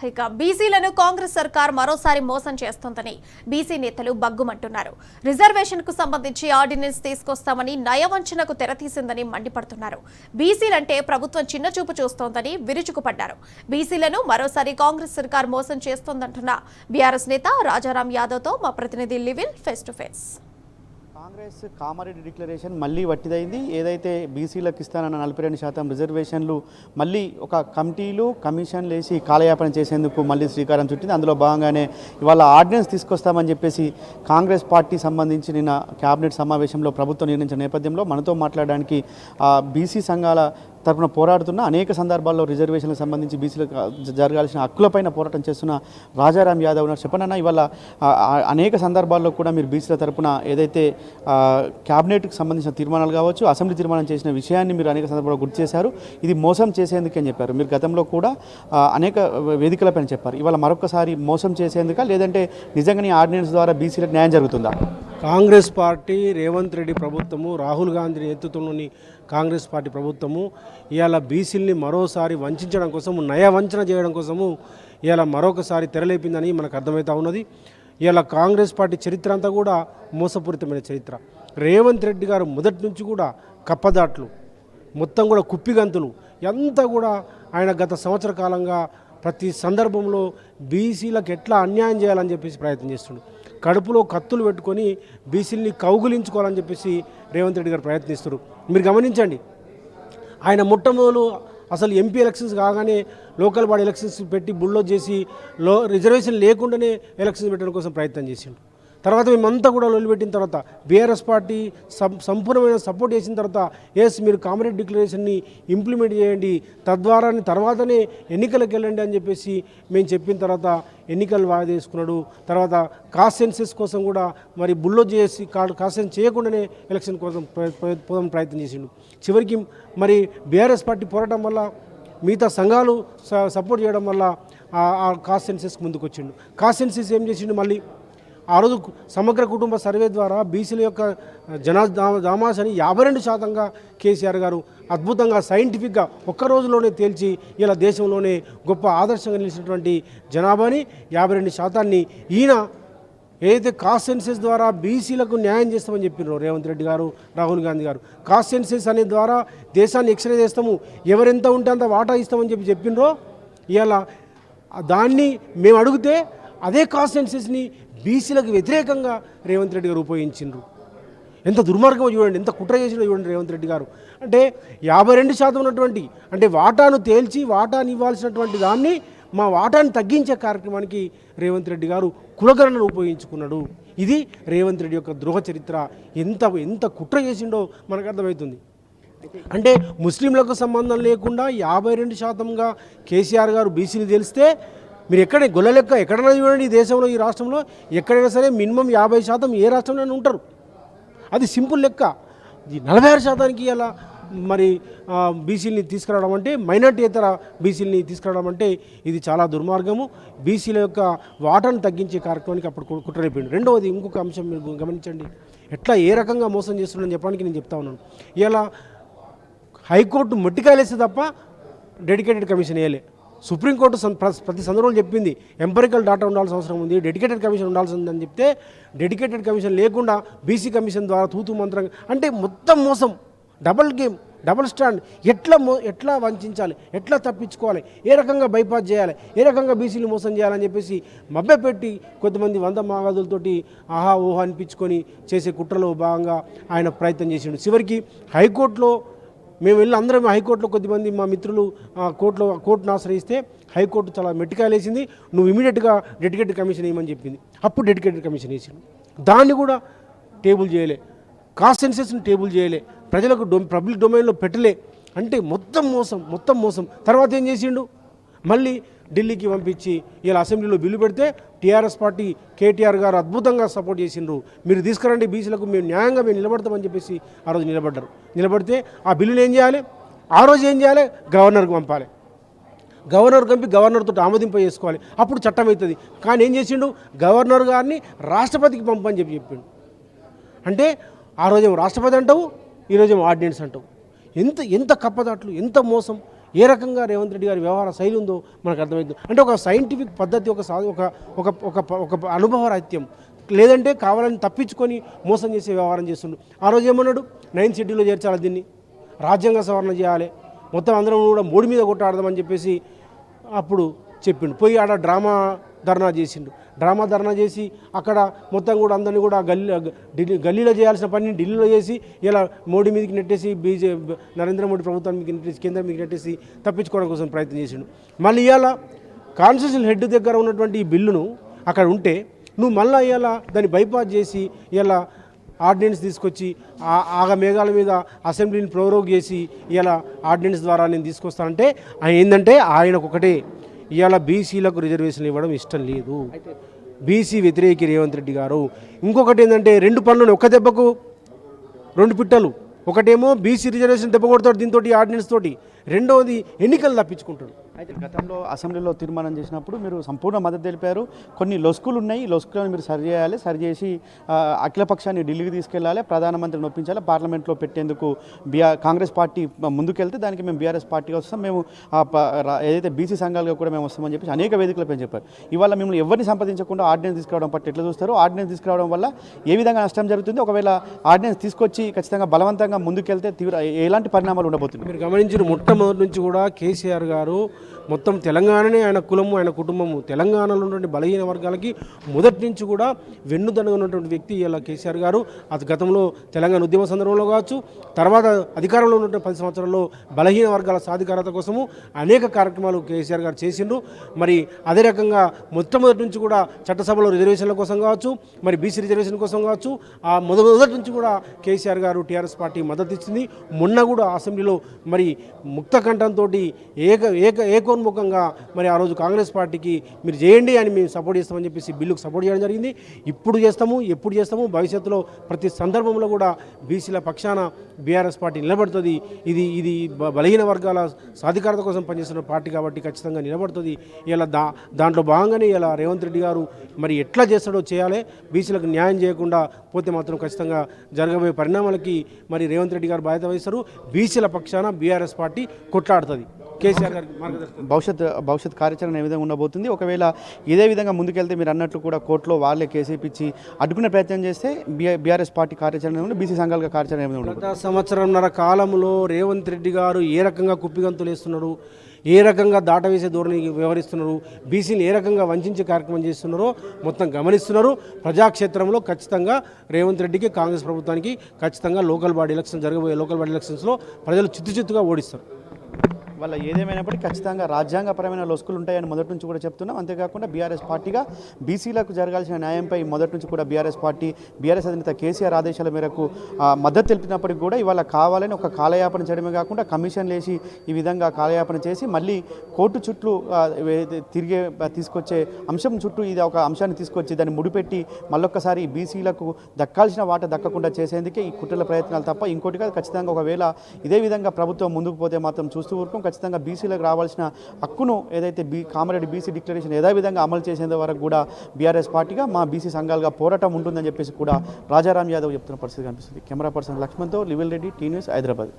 ఇక బీసీలను కాంగ్రెస్ సర్కార్ మరోసారి మోసం చేస్తోందని బీసీ నేతలు బగ్గుమంటున్నారు. రిజర్వేషన్ కు సంబంధించి ఆర్డినెన్స్ తీసుకొస్తామని నయవంచనకు తెరతీసిందని మండిపడుతున్నారు. బీసీలంటే ప్రభుత్వం చిన్నచూపు చూస్తోందని విరుచుకుపడ్డారు. బీసీలను మరోసారి కాంగ్రెస్ సర్కార్ మోసం చేస్తోందంటున్న బీఆర్ఎస్ నేత రాజారాం యాదవ్తో మా ప్రతినిధి లివిల్ face to face. Congress Kamareddy declaration మళ్ళీ వట్టిదైంది. ఏదైతే బీసీలకు ఇస్తానన్న 42% రిజర్వేషన్లు మళ్ళీ ఒక కమిటీలు కమిషన్లు వేసి కాలయాపన చేసేందుకు మళ్ళీ శ్రీకారం చుట్టింది. అందులో భాగంగానే ఇవాళ ఆర్డినెన్స్ తీసుకొస్తామని చెప్పేసి కాంగ్రెస్ పార్టీ సంబంధించి నిన్న క్యాబినెట్ సమావేశంలో ప్రభుత్వం నిర్ణయించిన నేపథ్యంలో మనతో మాట్లాడడానికి బీసీ సంఘాల తరపున పోరాడుతున్న అనేక సందర్భాల్లో రిజర్వేషన్లకు సంబంధించి బీసీలకు జరగాల్సిన హక్కులపైన పోరాటం చేస్తున్న రాజారాం యాదవ్ ఉన్నారు. చెప్పనన్నా, ఇవాళ అనేక సందర్భాల్లో కూడా మీరు బీసీల తరపున ఏదైతే క్యాబినెట్కి సంబంధించిన తీర్మానాలు కావచ్చు, అసెంబ్లీ తీర్మానం చేసిన విషయాన్ని మీరు అనేక సందర్భాల్లో గుర్తు చేశారు. ఇది మోసం చేసేందుకని చెప్పారు. మీరు గతంలో కూడా అనేక వేదికలపైన చెప్పారు. ఇవాళ మరొకసారి మోసం చేసేందుక, లేదంటే నిజంగానే ఆర్డినెన్స్ ద్వారా బీసీలకు న్యాయం జరుగుతుందా? కాంగ్రెస్ పార్టీ, రేవంత్ రెడ్డి ప్రభుత్వము, రాహుల్ గాంధీ నేతృత్వంలోని కాంగ్రెస్ పార్టీ ప్రభుత్వము ఇవాళ బీసీలని మరోసారి వంచడం కోసము, నయవంచన చేయడం కోసము ఇవాళ మరొకసారి తెరలేపిందని మనకు అర్థమవుతా ఉన్నది. ఇవాళ కాంగ్రెస్ పార్టీ చరిత్ర అంతా కూడా మోసపూరితమైన చరిత్ర. రేవంత్ రెడ్డి గారు మొదటి నుంచి కూడా కప్పదాట్లు, మొత్తం కూడా కుప్పిగంతులు అంతా కూడా ఆయన గత సంవత్సర కాలంగా ప్రతి సందర్భంలో బీసీలకు ఎట్లా అన్యాయం చేయాలని చెప్పేసి ప్రయత్నం చేస్తుండు. కడుపులో కత్తులు పెట్టుకొని బీసీలని కౌగులించుకోవాలని చెప్పేసి రేవంత్ రెడ్డి గారు ప్రయత్నిస్తారు. మీరు గమనించండి, ఆయన మొట్టమొదలు అసలు ఎంపీ ఎలక్షన్స్ కాగానే లోకల్ బాడీ ఎలక్షన్స్ పెట్టి బుల్డోజ్ చేసి రిజర్వేషన్ లేకుండానే ఎలక్షన్స్ పెట్టడం కోసం ప్రయత్నం చేసిండు. తర్వాత మేమంతా కూడా వదిలిపెట్టిన తర్వాత బీఆర్ఎస్ పార్టీ సంపూర్ణమైన సపోర్ట్ చేసిన తర్వాత మీరు కామారెడ్డి డిక్లరేషన్ని ఇంప్లిమెంట్ చేయండి, తర్వాతనే ఎన్నికలకు వెళ్ళండి అని చెప్పేసి మేము చెప్పిన తర్వాత ఎన్నికలు వాయిదా వేసుకున్నాడు. తర్వాత కాస్ట్ సెన్సెస్ కోసం కూడా మరి బుల్డోజ్ చేసి కాస్ట్ సెన్స్ చేయకుండానే ఎలక్షన్ కోసం పోదాం ప్రయత్నం చేసిండు. చివరికి మరి బీఆర్ఎస్ పార్టీ పోరాటం వల్ల, మిగతా సంఘాలు సపోర్ట్ చేయడం వల్ల ఆ కాస్ట్ సెన్సెస్కి ముందుకు వచ్చిండు. కాస్ట్ సెన్సెస్ ఏం చేసిండు, మళ్ళీ ఆ రోజు సమగ్ర కుటుంబ సర్వే ద్వారా బీసీల యొక్క దామాషని 52% కేసీఆర్ గారు అద్భుతంగా సైంటిఫిక్గా ఒక్క రోజులోనే తేల్చి ఇలా దేశంలోనే గొప్ప ఆదర్శంగా నిలిచినటువంటి జనాభాని 52% ఈయన ఏదైతే కాస్ట్ సెన్సెస్ ద్వారా బీసీలకు న్యాయం చేస్తామని చెప్పినారో రేవంత్ రెడ్డి గారు, రాహుల్ గాంధీ గారు, కాస్ట్ సెన్సెస్ అనే ద్వారా దేశాన్ని ఎక్స్రే చేస్తాము, ఎవరెంత ఉంటే అంత వాటా ఇస్తామని చెప్పినారో, ఇలా దాన్ని మేము అడిగితే అదే కాస్ట్ సెన్సెస్ని బీసీలకు వ్యతిరేకంగా రేవంత్ రెడ్డి గారు ఉపయోగించిండ్రు. ఎంత దుర్మార్గమో చూడండి, ఎంత కుట్ర చేసినో చూడండి రేవంత్ రెడ్డి గారు. అంటే 52% ఉన్నటువంటి, అంటే వాటాను తేల్చి వాటాను ఇవ్వాల్సినటువంటి దాన్ని మా వాటాను తగ్గించే కార్యక్రమానికి రేవంత్ రెడ్డి గారు కులగణను ఉపయోగించుకున్నాడు. ఇది రేవంత్ రెడ్డి యొక్క ద్రోహ చరిత్ర. ఎంత కుట్ర చేసిండో మనకు అర్థమవుతుంది. అంటే ముస్లింలకు సంబంధం లేకుండా 52%గా కేసీఆర్ గారు బీసీని తెలిస్తే, మీరు ఎక్కడ గొల్ల లెక్క ఎక్కడైనా చూడండి, ఈ దేశంలో, ఈ రాష్ట్రంలో ఎక్కడైనా సరే మినిమం 50% ఏ రాష్ట్రంలోనే ఉంటారు. అది సింపుల్ లెక్క. ఈ 46%కి అలా మరి బీసీలని తీసుకురావడం అంటే, మైనార్టీయేతర బీసీలని తీసుకురావడం అంటే ఇది చాలా దుర్మార్గము. బీసీల యొక్క వాటాను తగ్గించే కార్యక్రమానికి అప్పుడు కుట్రైపోయింది. రెండవది, ఇంకొక అంశం మీరు గమనించండి, ఎట్లా ఏ రకంగా మోసం చేస్తుందని చెప్పడానికి నేను చెప్తా ఉన్నాను. ఇలా హైకోర్టు మొట్టికాయలేస్తే తప్ప డెడికేటెడ్ కమిషన్ వేయలే. సుప్రీంకోర్టు ప్రతి సందర్భంలో చెప్పింది ఎంపరికల్ డాటా ఉండాల్సిన అవసరం ఉంది, డెడికేటెడ్ కమిషన్ ఉండాల్సి ఉందని చెప్తే, డెడికేటెడ్ కమిషన్ లేకుండా బీసీ కమిషన్ ద్వారా తూతూ మంత్రంగా, అంటే మొత్తం మోసం, డబుల్ గేమ్, డబుల్ స్టాండ్. ఎట్లా వంచాలి, ఎట్లా తప్పించుకోవాలి, ఏ రకంగా బైపాస్ చేయాలి, ఏ రకంగా బీసీలు మోసం చేయాలని చెప్పేసి మభ్యపెట్టి కొంతమంది 100 మాగాదులతోటి ఆహా ఊహా అనిపించుకొని చేసే కుట్రలో భాగంగా ఆయన ప్రయత్నం చేసిండు. చివరికి హైకోర్టులో మేము వెళ్ళి అందరం హైకోర్టులో కొద్దిమంది మా మిత్రులు కోర్టును ఆశ్రయిస్తే హైకోర్టు చాలా మెట్టికాయలేసింది. నువ్వు ఇమీడియట్గా డెడికేటెడ్ కమిషన్ వేయమని చెప్పింది. అప్పుడు డెడికేటెడ్ కమిషన్ వేసింది. దాన్ని కూడా టేబుల్ చేయలే, కాస్ట్ సెన్సెస్ని టేబుల్ చేయలే, ప్రజలకు పబ్లిక్ డొమైన్లో పెట్టలే. అంటే మొత్తం మోసం. తర్వాత ఏం చేసిండు, మళ్ళీ ఢిల్లీకి పంపించి ఇలా అసెంబ్లీలో బిల్లు పెడితే టీఆర్ఎస్ పార్టీ కేటీఆర్ గారు అద్భుతంగా సపోర్ట్ చేసిండ్రు. మీరు తీసుకురండి బీసీలకు, మేము న్యాయంగా నిలబడతామని చెప్పేసి ఆ రోజు నిలబడితే ఆ బిల్లుని ఏం చేయాలి, ఆ రోజు ఏం చేయాలి, గవర్నర్కి పంపాలి. గవర్నర్తో ఆమోదింప చేసుకోవాలి, అప్పుడు చట్టం అవుతుంది. కానీ ఏం చేసిండు, గవర్నర్ గారిని రాష్ట్రపతికి పంపని చెప్పిండు. అంటే ఆ రోజేమో రాష్ట్రపతి అంటావు, ఈరోజేమో ఆర్డినెన్స్ అంటావు. ఎంత కప్పదాట్లు, ఎంత మోసం, ఏ రకంగా రేవంత్ రెడ్డి గారి వ్యవహార శైలి ఉందో మనకు అర్థమవుతుంది. అంటే ఒక సైంటిఫిక్ పద్ధతి, ఒక అనుభవరాహిత్యం, లేదంటే కావాలని తప్పించుకొని మోసం చేసే వ్యవహారం చేస్తుండు. ఆ రోజు ఏమన్నాడు, 9th షెడ్యూల్లో చేర్చాలి, దీన్ని రాజ్యాంగ సవరణ చేయాలి, మొత్తం అందరం కూడా మోడి మీద కొట్టాడదామని చెప్పేసి అప్పుడు చెప్పిండు. పోయి ఆడ ధర్నా చేసి అక్కడ మొత్తం కూడా అందరినీ కూడా గల్లీలో చేయాల్సిన పని ఢిల్లీలో చేసి ఇలా మోడీ మీదకి నెట్టేసి నరేంద్ర మోడీ ప్రభుత్వానికి నెట్టేసి కేంద్రం మీకు నెట్టేసి తప్పించుకోవడం కోసం ప్రయత్నం చేసిండు. మళ్ళీ ఇవాళ కాన్స్టిట్యూషన్ హెడ్ దగ్గర ఉన్నటువంటి ఈ బిల్లును అక్కడ ఉంటే నువ్వు మళ్ళీ ఇవాళ దాన్ని బైపాస్ చేసి ఇలా ఆర్డినెన్స్ తీసుకొచ్చి ఆగ మేఘాల మీద అసెంబ్లీని ప్రోరోగ్ చేసి ఇలా ఆర్డినెన్స్ ద్వారా నేను తీసుకొస్తానంటే ఏంటంటే ఆయనకు ఒకటే, ఇవాళ బీసీలకు రిజర్వేషన్లు ఇవ్వడం ఇష్టం లేదు, బీసీ వ్యతిరేకి రేవంత్ రెడ్డి గారు. ఇంకొకటి ఏంటంటే 2 పనులు ఒక దెబ్బకు 2 పిట్టలు. ఒకటేమో బీసీ రిజర్వేషన్ దెబ్బ కొడతాడు దీంతో, ఆర్డినెన్స్ తోటి. రెండవది ఎన్నికలు తప్పించుకుంటాడు. అయితే గతంలో అసెంబ్లీలో తీర్మానం చేసినప్పుడు మీరు సంపూర్ణ మద్దతు తెలిపారు. కొన్ని లొసుకులు ఉన్నాయి, లొసుకులను మీరు సరిచేయాలి, సరిచేసి అఖిలపక్షాన్ని ఢిల్లీకి తీసుకెళ్లాలి, ప్రధానమంత్రిని ఒప్పించాలి, పార్లమెంట్లో పెట్టేందుకు కాంగ్రెస్ పార్టీ ముందుకెళ్తే దానికి మేము బీఆర్ఎస్ పార్టీగా వస్తాం, మేము ఏదైతే బీసీ సంఘాలుగా కూడా మేము వస్తామని చెప్పి అనేక వేదికలపై చెప్పారు. ఇవాళ మిమ్మల్ని ఎవరిని సంప్రదించకుండా ఆర్డినెన్స్ తీసుకురావడం పట్ల ఎట్లా చూస్తారు? ఆర్డినెన్స్ తీసుకురావడం వల్ల ఏ విధంగా నష్టం జరుగుతుంది? ఒకవేళ ఆర్డినెన్స్ తీసుకొచ్చి ఖచ్చితంగా బలవంతంగా ముందుకెళ్తే ఎలాంటి పరిణామాలు ఉండబోతుంది? మీరు గమనించిన మొట్టమొదటి నుంచి కూడా కేసీఆర్ గారు మొత్తం తెలంగాణనే ఆయన కులము, ఆయన కుటుంబము, తెలంగాణలో ఉన్నటువంటి బలహీన వర్గాలకి మొదటి నుంచి కూడా వెన్నుదన్నుగా ఉన్నటువంటి వ్యక్తి ఇలా కేసీఆర్ గారు. అది గతంలో తెలంగాణ ఉద్యమ సందర్భంలో కావచ్చు, తర్వాత అధికారంలో ఉన్నటువంటి 10 సంవత్సరాల్లో బలహీన వర్గాల సాధికారత కోసము అనేక కార్యక్రమాలు కేసీఆర్ గారు చేసిండ్రు. మరి అదే రకంగా మొట్టమొదటి నుంచి కూడా చట్టసభలో రిజర్వేషన్ల కోసం కావచ్చు, మరి బీసీ రిజర్వేషన్ కోసం కావచ్చు, ఆ మొదటి నుంచి కూడా కేసీఆర్ గారు టీఆర్ఎస్ పార్టీ మద్దతు ఇచ్చింది. మొన్న కూడా అసెంబ్లీలో మరి ముక్త కంఠంతో ఏకోన్ముఖంగా మరి ఆ రోజు కాంగ్రెస్ పార్టీకి మీరు చేయండి అని మేము సపోర్ట్ చేస్తామని చెప్పేసి బిల్లుకు సపోర్ట్ చేయడం జరిగింది. ఇప్పుడు చేస్తాము, ఎప్పుడు చేస్తాము, భవిష్యత్తులో ప్రతి సందర్భంలో కూడా బీసీల పక్షాన బీఆర్ఎస్ పార్టీ నిలబడుతుంది. ఇది బలహీన వర్గాల సాధికారత కోసం పనిచేస్తున్న పార్టీ కాబట్టి ఖచ్చితంగా నిలబడుతుంది. ఇలా దాంట్లో భాగంగానే ఇలా రేవంత్ రెడ్డి గారు మరి ఎట్లా చేస్తాడో చేయాలి. బీసీలకు న్యాయం చేయకుండా పోతే మాత్రం ఖచ్చితంగా జరగబోయే పరిణామాలకి మరి రేవంత్ రెడ్డి గారు బాధ్యత వహిస్తారు. బీసీల పక్షాన బీఆర్ఎస్ పార్టీ కొట్లాడుతుంది. కేసీఆర్ గారి మార్గదర్శకం భవిష్యత్ కార్యాచరణ ఏ విధంగా ఉండబోతుంది? ఒకవేళ ఇదే విధంగా ముందుకెళ్తే మీరు అన్నట్లు కూడా కోర్టులో వాళ్ళే కేసీపిచ్చి అడ్డుకునే ప్రయత్నం చేస్తే బీఆర్ఎస్ పార్టీ కార్యాచరణ, బీసీ సంఘాలుగా కార్యాచరణ ఏ విధంగా గత సంవత్సరంన్నర కాలంలో రేవంత్ రెడ్డి గారు ఏ రకంగా కుప్పిగంతులు వేస్తున్నారు, ఏ రకంగా దాటవేసే ధోరణి వ్యవహరిస్తున్నారు, బీసీని ఏ రకంగా వంచే కార్యక్రమం చేస్తున్నారో మొత్తం గమనిస్తున్నారు. ప్రజాక్షేత్రంలో ఖచ్చితంగా రేవంత్ రెడ్డికి, కాంగ్రెస్ ప్రభుత్వానికి ఖచ్చితంగా జరగబోయే లోకల్ బాడీ ఎలక్షన్స్లో ప్రజలు చిత్తుగా ఓడిస్తారు. వాళ్ళ ఏదేమైనప్పటికీ ఖచ్చితంగా రాజ్యాంగపరమైన లొసుకులు ఉంటాయని మొదటి నుంచి కూడా చెప్తున్నాం. అంతేకాకుండా బీఆర్ఎస్ పార్టీగా బీసీలకు జరగాల్సిన న్యాయంపై మొదటి నుంచి కూడా బీఆర్ఎస్ అధినేత కేసీఆర్ ఆదేశాల మేరకు మద్దతు తెలిపినప్పటికీ కూడా ఇవాళ కావాలని ఒక కాలయాపన చేయడమే కాకుండా కమిషన్లు వేసి ఈ విధంగా కాలయాపన చేసి మళ్ళీ కోర్టు చుట్టూ తీసుకొచ్చే అంశం చుట్టూ ఇది ఒక అంశాన్ని తీసుకొచ్చి దాన్ని ముడిపెట్టి మళ్ళొక్కసారి బీసీలకు దక్కాల్సిన వాట దక్కకుండా చేసేందుకే ఈ కుట్రల ప్రయత్నాలు తప్ప ఇంకోటి కాదు. ఖచ్చితంగా ఒకవేళ ఇదే విధంగా ప్రభుత్వం ముందుకు పోతే మాత్రం చూస్తూ ఊరుకోం. ఖచ్చితంగా బీసీలకు రావాల్సిన హక్కును ఏదైతే కామారెడ్డి బీసీ డిక్లరేషన్ యథావిధంగా అమలు చేసేంత వరకు కూడా బీఆర్ఎస్ పార్టీగా మా బీసీ సంఘాలుగా పోరాటం ఉంటుందని చెప్పేసి కూడా రాజారాం యాదవ్ చెప్తున్న పరిస్థితి కనిపిస్తుంది. కెమెరా పర్సన్ లక్ష్మణ్తో లివిల్ రెడ్డి, టీ న్యూస్, హైదరాబాద్.